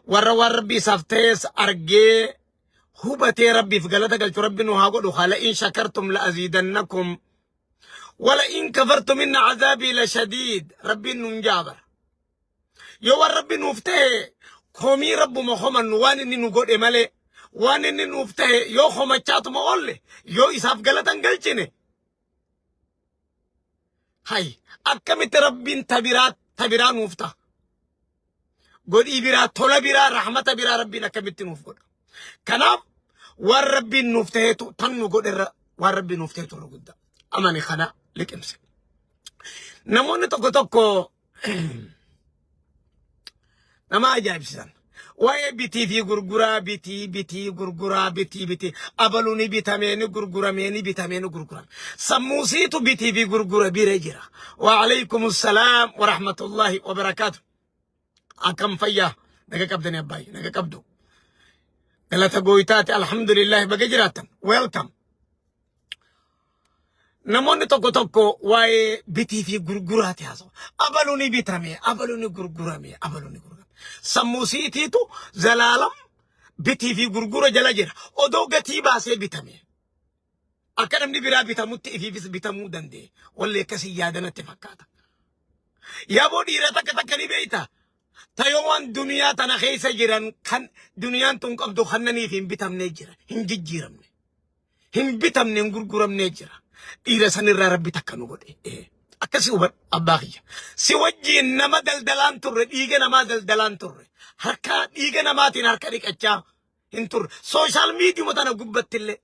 ور ربي سفتيس أرجي هبتي ربي في قالتك قلت ربي نهاقول لئن شكرتم لأزيدنكم ولئن كفرتم إن عذابي لشديد ربي ننجابر يو ربي نفته كومي رب محمد نوان إني نقول إمالي وان إني نفته يو خما تشاتو مقولي يو إساف قالتن قلتني هاي أكمت ربي تبرات نفته قد إبرات طول برا رحمة برا ربي نكمت نفقود كناب والربي نفته تنو قد والربي نفته ترقود أماني خنا لك امسك نموني توكو نما أجايب سيسان واي بيتي في غرغرا بيتي غرغرا بيتي أبلوني بيتاميني غرغرا ميني بيتاميني غرغرا سموسيتو بيتي في غرغرا بيرجرا وعليكم السلام ورحمة الله وبركاته أكم فيا نجا كبدني أباي نجا كبدو قال تقويتاتي الحمد لله بجراتا ويلكم نموني توكو واي بيتي في غرغراتي هذا أبلوني بيتامي أبلوني غرغرا مي أبلوني غرغرا سموسيتي تو زلالم بيتي في غرغرا جلاجر أدو غتي باسي بيتامي أكرم نبرا بيتاموت في بيتامو دندي ولا كسي يادنا تفكاتا يا بودي راتك تكني بيتا تيوان دنيا تنخيس جيران كان دنيا تنقب دو خنني في بيتام نجرا هنجي جيرمني هم بيتام نغرغرم نجرا إيرسان الرب تكنو بدي أكسي وبر أباخي سوجي نما دلدلان تور إيجا نما دلدلان تور هركا إيجا نما تين هركا ديك أجا إنتور سوشال ميديا متانا قبت اللي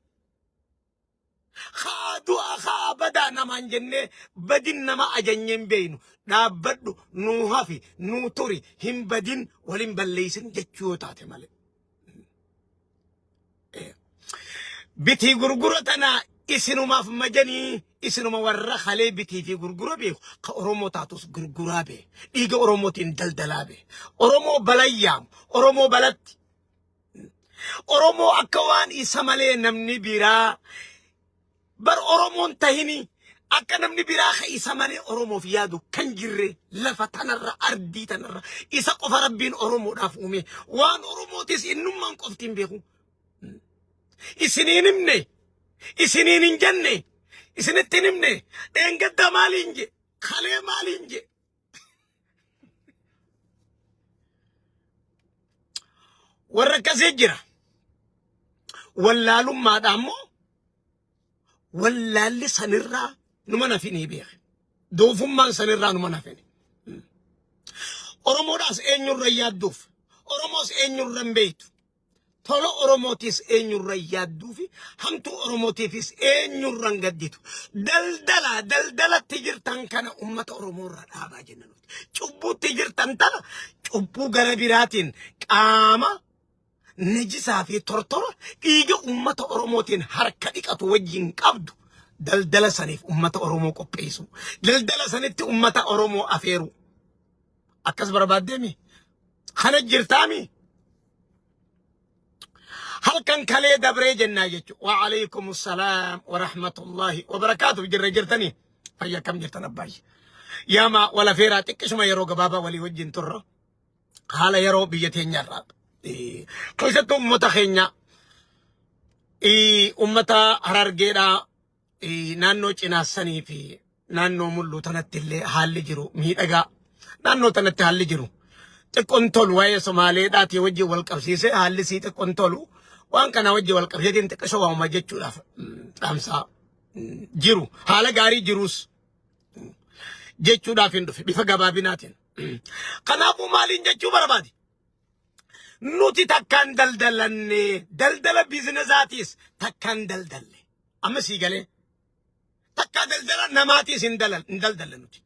خادو أخا بدا نما جنة بدين نما أجنين بينو نابدو نوهافي نوتوري هم بدين ولين بليسن جتشو تاتي مالي بيتي غرغرتنا إسنوما في مجاني إسنوما ورا خالي بيتي في غرغرة بيه كأرومو تاتوس غرغرة بيه إيجا أرومو تين دلدلا بيه أرومو بلايام أرومو بلد أرومو أكوان إسمالي نمني بيرا بر أرومو تهيني أكا نمني بيرا خي إسمالي أرومو في يادو كنجري لفتنر أردي تنر إسا قفا ربين أرومو دافومي وان أرومو تيس إنم من قفتين بيخو إسنين مني إسنين جنة إسنين تنمني إنجد مالينجي خلي مالينجي وركز يجرا ولا لما دامو ولا اللي سنرا نمنا فيني بيخ دوفم ما سنرا نمنا فيني أرموراس إنيور رياد دوف أرموس إنيور رمبيت تولو أروموتيس إنيور رياد دوفي همتو أروموتيفيس إنيور رنجديتو دلدلا تجر تنكنا أمة أرومورا دابا جننوت چوبو تجر تنتنا چوبو غربيراتين قاما نجسا في تورتورا إيجا أمة أروموتين حركة إكاتو وجين قبدو دلدلا سنيف أمة أرومو قبيسو دلدلا سنيف أمة أرومو أفيرو أكس برباد ديمي خانت جرتامي هل كان كلي دبري جناجتو وعليكم السلام ورحمة الله وبركاته جرتني فيا كم جرتنا باي يا ما ولا فيراتك شما يرو بابا ولي وجين ترى حالا يرو بيتين يراب قصة أمتا خينيا أمتا هرارجيرا نانو چناساني في نانو ملو تنتلي حال جرو ميدغا نانو تنتلي حال جرو تكونتول واي سومالي داتي وجي والقبسيسي حال سي تكونتولو وان كان وجي والقبسيسي انت كشوا وما جتشو داف خمسة جرو حال غاري جروس جتشو دافين دفي بفا غبابيناتين قنابو مالين جتشو بربادي نوتي تكان دلدل بيزنساتيس تكان دلدل اما سيغالي تكا دلدل نماتيس دلدل نوتي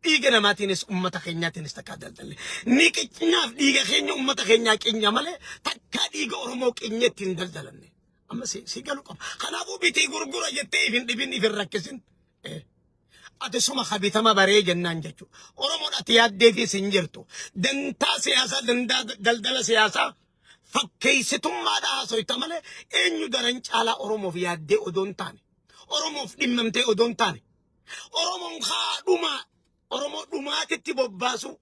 إيجا نماتينس أمة خينياتينس تكا دلدل نيكي ناف إيجا خيني أمة خينيا كينيا مالي تكا إيجا أرمو كينياتين دلدلني اما سيغالو قم خنابو بيتي غرغرة جتي فين في الركسين أتسمى خبيثة ما بري جنان جتو أرمون أتياد دي في سنجرتو دنتا سياسة دلدل سياسة فكيستم ماذا سويت مالي إن يدرنش على أرمو في يد أدون تاني أرمو في دممتي أدون تاني أرمو خا دوما أرمو دوما تتبو باسو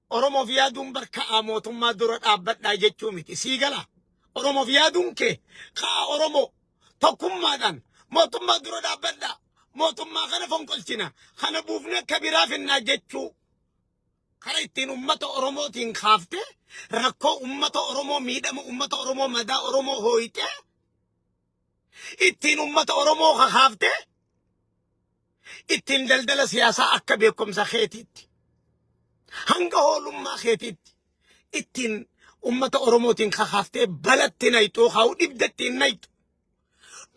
Oromoo fi yaaduun barka'aa mootummaa dura dhaabbadhaa jechuu miti. Sii gala. Oromoo fi yaaduun kee kaa Oromoo tokkummaadhaan mootummaa dura dhaabbadhaa. Mootummaa kana fonqolchina. Kana buufnee akka biraa finnaa jechuu. Kara ittiin ummata Oromootiin kaaftee rakkoo ummata Oromoo miidhama ummata Oromoo madaa Oromoo hooyitee ittiin ummata Oromoo kaaftee ittiin daldala siyaasaa akka beekumsa keetiitti hanga hoolummaa keetiitti ittiin ummata Oromootiin kaaftee balatti nayxuu haa'u dhibdattiin nayxu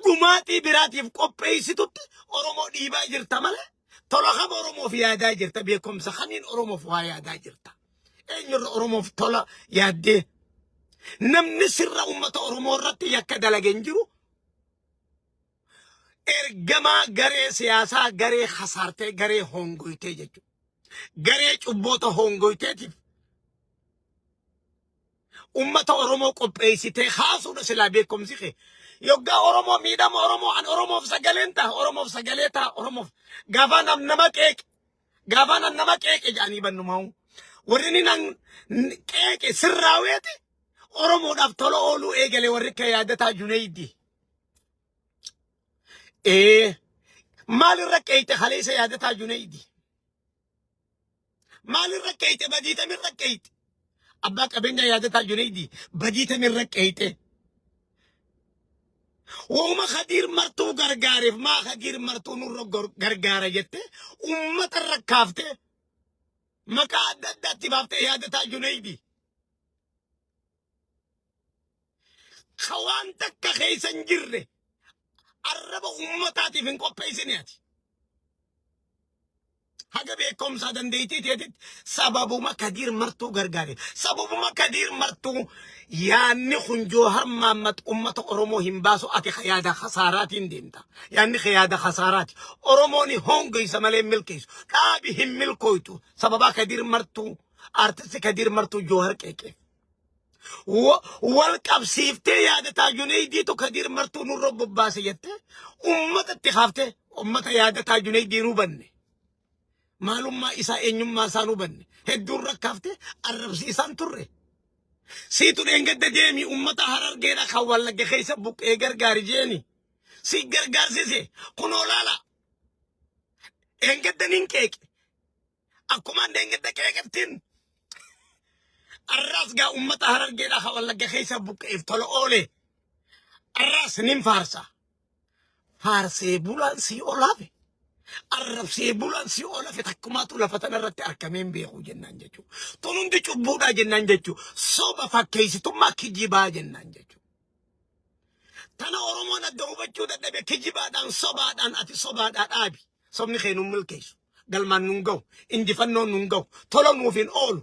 dhumaatii biraatiif qopheessitutti Oromoo dhiibaa jirta malee tola kam Oromoof yaadaa jirta beekumsa kamiin Oromoof waa yaadaa jirta eenyurra Oromoof tola yaaddee namni sirra ummata Oromoo irratti yakka dalageen jiru ergamaa garee siyaasaa garee khasaartee garee hongoytee jechuudha. Garee cubboota hongoyteetiif ummata Oromoo qopheessitee haasuudha silaa beekumsi kee. Yoggaa Oromoo miidhama Oromoo an Oromoof sagaleen ta'a Oromoof sagalee ta'a Oromoof gaafa nama qeeqe jedhanii bannumaa warri nan qeeqe sirraawweeti Oromoodhaaf tola ooluu eegale warri kee yaadataa Junaydii. Maalirra qeeyte haleessa yaadataa Junaydii. Maalirra qeeyte badiitamirra qeeyte. Abbaa qabeenya yaadataa Junaydii badiitamirra qeeyte. Wooma Khadiir martuu gargaareef maa Khadiir martuu nurra gargaara jette ummata rakkaafte maqaa adda addaatti baaftee yaadataa Junaydii. Khawaan takka keeysan jirre arraba ummataatiif hin qopheessiniati. Haga beekumsaa dandeettii teetitti sababuma Khadiir martuu gargaare sababuma Khadiir martuu yaanni kunjoo harmaammat ummata Oromoo hin baasu ati yaada khasaaraatiin deemta. Yaanni yaada khasaaraati. Oromooni hongeysa malee milkeessu dhaabi hin milkooytu sababa Khadiir martuu artisti Khadiir martuu Joohar qeeqee. Wal qabsiiftee yaadataa Junaydiitu Khadiir martuu nurra bobbaase jettee ummatatti haaftee ummata yaadataa Junaydii nu banne. Maalummaa isaa eenyummaa isaa nu banne. Hedduun rakkaaftee arrabsiisaan turre. Siitu dheengadda deemi ummata Harargeedha kan Wallagga keessa buqqee gargaari jeeni. Si gargaarsise kunoo laala. Dheengadda nin qeeqe. Akkumaan dheengadda qeeqattiin. Arras gaa ummata Harargeedha kan Wallagga keessa buqqeef tola oole. Arras nin faarsa. Faarsee bulaan si olaafe. Arrabsee bulaan si olaafe takkumaatu lafa tanarratti argameen beeku jennaan jechuu. Tun hundi cubbuudhaa jennaan jechuu. Soba fakkeessitummaa kijibaa jennaan jechuu. Tana Oromoon adda hubachuu dadhabe kijibaadhaan sobaadhaan ati sobaadhaa dhaabi. Sobni kee nun milkeessu. Galmaan nun gahu. Injifannoon nun gahu. Tola nuuf hin oolu.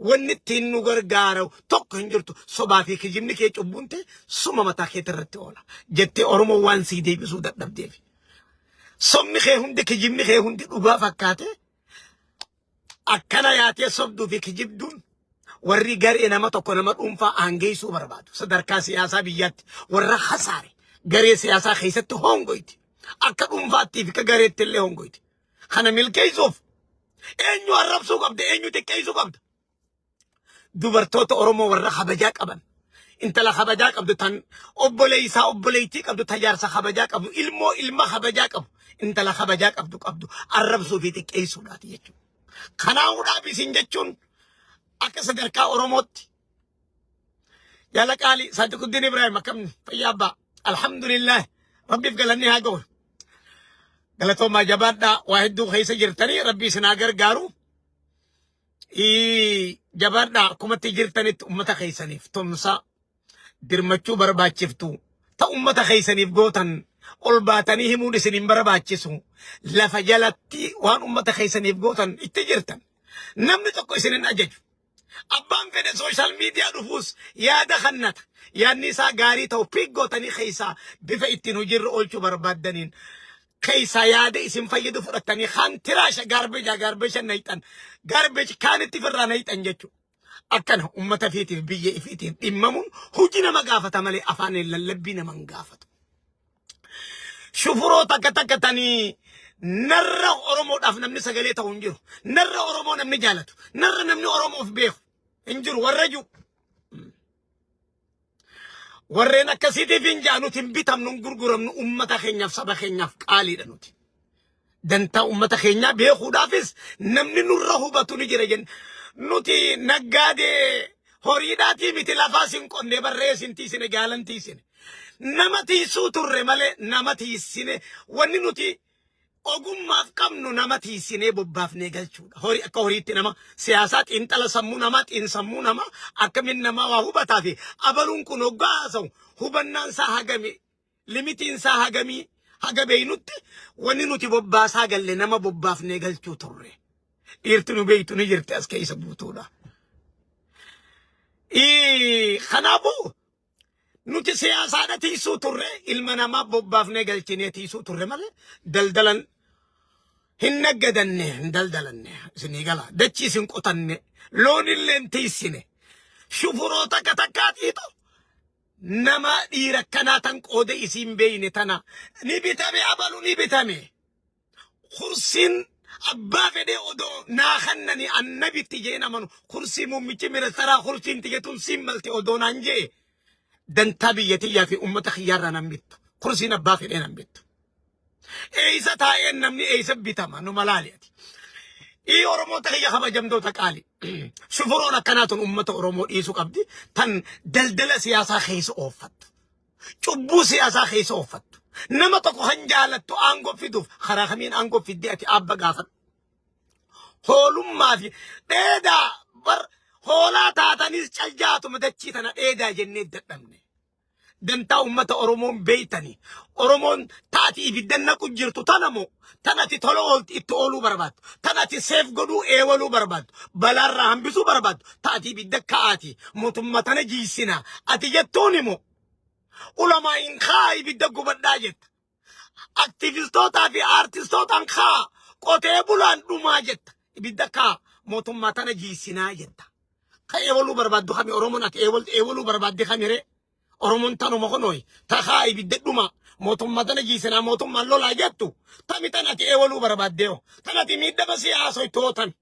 Wanni ittiin nu gargaaru tokko hin jirtu sobaa fi kijibni kee cubbuun ta'e suma mataa keetti irratti oola. Jettee Oromoo waan sii deebisuu dadhabdeef. Sobni kee hundi kijibni kee hundi dhugaa fakkaate akkana yaatee sobduu fi kijibduun warri garee nama tokko nama dhuunfaa aangeessuu barbaadu. Sadarkaa siyaasaa biyyaatti warra hasaare garee siyaasaa keessatti hongoyti. Akka dhuunfaattii fi akka gareetti illee hongoyti. Kana milkeessuuf eenyu arrabsuu qabda eenyu xiqqeessuu qabda. Dubartoota Oromoo warra kabajaa qaban. Intala kabajaa qabdu tan obboleessaa obboleettii qabdu tajaarsa kabajaa qabdu ilmoo ilma kabajaa qabu. Intala kabajaa qabdu arrabsuu fi xiqqeessuudhaati jechuudha. Kanaafuu isin jechuun akka sadarkaa Oromootti. Jaala qaalii Saadiquddin Ibrahim akkam fayyaa abbaa. Alhamdulillah rabbiif galanni haa ga'u. Galatoomaa jabaadhaa waa hedduu keessa jirtanii rabbi isin haa gargaaru. Jabaadhaa akkumatti jirtanitti ummata keessaniif tumsa dirmachuu barbaachiftu ta ummata keessaniif gootan ol baatanii himuun isin hin barbaachisu lafa jalatti waan ummata keessaniif gootan itti jirtan namni tokko isin hin ajaju abbaan fedhe sooshaal miidiyaa dhufuus yaada kannata yaadni isaa gaarii ta'u piik gootanii keessaa bifa ittiin hojiirra oolchuu barbaaddaniin keessa yaada isin fayyadu fudhatanii kan tiraasha gaarbeja nayxan gaarbeji kaanitti firraa nayxan jechuudha. Akkana ummata fiitiif biyya ifiitiif dhimmamuun hojii nama gaafata malee afaan lallabbii nama hin gaafatu. Shufuroota akka takkatanii نرى أورمو داف نمني سجلي تونجرو نرى أورمو نمني جالتو نرى نمني أورمو في بيخ انجرو ورجو ورينا كسيتي فينجانو تنبيتم نغرغرم نو أمتا خينيا فسبا خينيا فقالي دانوتي دانتا أمتا خينيا بيخو دافس نمني نرهو باتو نجرجن نوتي نقادي هوريداتي متي لفاسين قندي برسين تيسين جالن تيسين نما تيسو ترى مالي نما تيسين وني نوتي ogummaaf qabnu nama tiisinee bobbaafnee galchuudha. Horii akka horiitti nama siyaasaat intala sammuu namaat in sammuu nama akkamiin nama waa hubataa fi abaluun kun hoggaa haasa'u hubannaan isaa hagami limitiin isaa hagami haga beeynutti wanni nuti bobbaasaa galle nama bobbaafnee galchuu turre. Dhiirti nu beeytu ni jirti as keessa buutuudha. Kanaafuu nuti siyaasaadha tiisuu turre ilma namaa bobbaafnee galchinee tiisuu turre malee daldalan hin daldalanne sinigala dachi sin qotanne loon illeen tiisine shufuroota katakkaatiito nama dhiira kanaa tan qoode isin beeyne tana ni bitame abalu ni bitame kursin abbaa fedhe odoo naa kannani annabitti jee namanu kursii mummichi ministeeraa kursiin tigetun simmalti odoo naan jee dantaa biyyatiyyaa fi ummata xiyyaarraa nan bittu kursiin abbaa fedhee nan bittu eeysa taa'een namni eeysa bitama nu malaaliati oromoo taxiyya kabajamtoota qaali shufuroon akkanaatun ummata oromoo dhiisuu qabdi tan daldala siyaasaa keessa ooffattu cubbuu siyaasaa keessa ooffattu nama tokko han jaalattu aangoo fiduuf karaa kamiin aangoo fiddee ati abba gaafadhu hoolummaa fi dheedaa bar hoolaa taatanis caljaatuma dachii tana dheedaa jennee dadhabne dantaa ummata oromoon beeytani oromoon taati ibiddan naqu jirtu tanamo tanati tolo olti itti ooluu barbaaddu tanati seef godhuu eewaluu barbaaddu balaarraa hambisuu barbaaddu taati ibidda ka'aati mootummaa tana jiisina ati jettuun immoo ulamaa in kaa ibidda gubadhaa jetta aktiivistootaa fi aartistootaan kaa qotee bulaan dhumaa jetta ibidda kaa mootummaa tana jiisinaa jetta ka eewaluu barbaaddu kami oromoon ati eewaluu barbaadde kamire oromoon tanuma konoy takaa ibidda dhuma mootummaa tana jiisinaa mootummaan lolaa jettu tami tanati eewaluu barbaaddeyo tanati miidhama siyaasoy tootan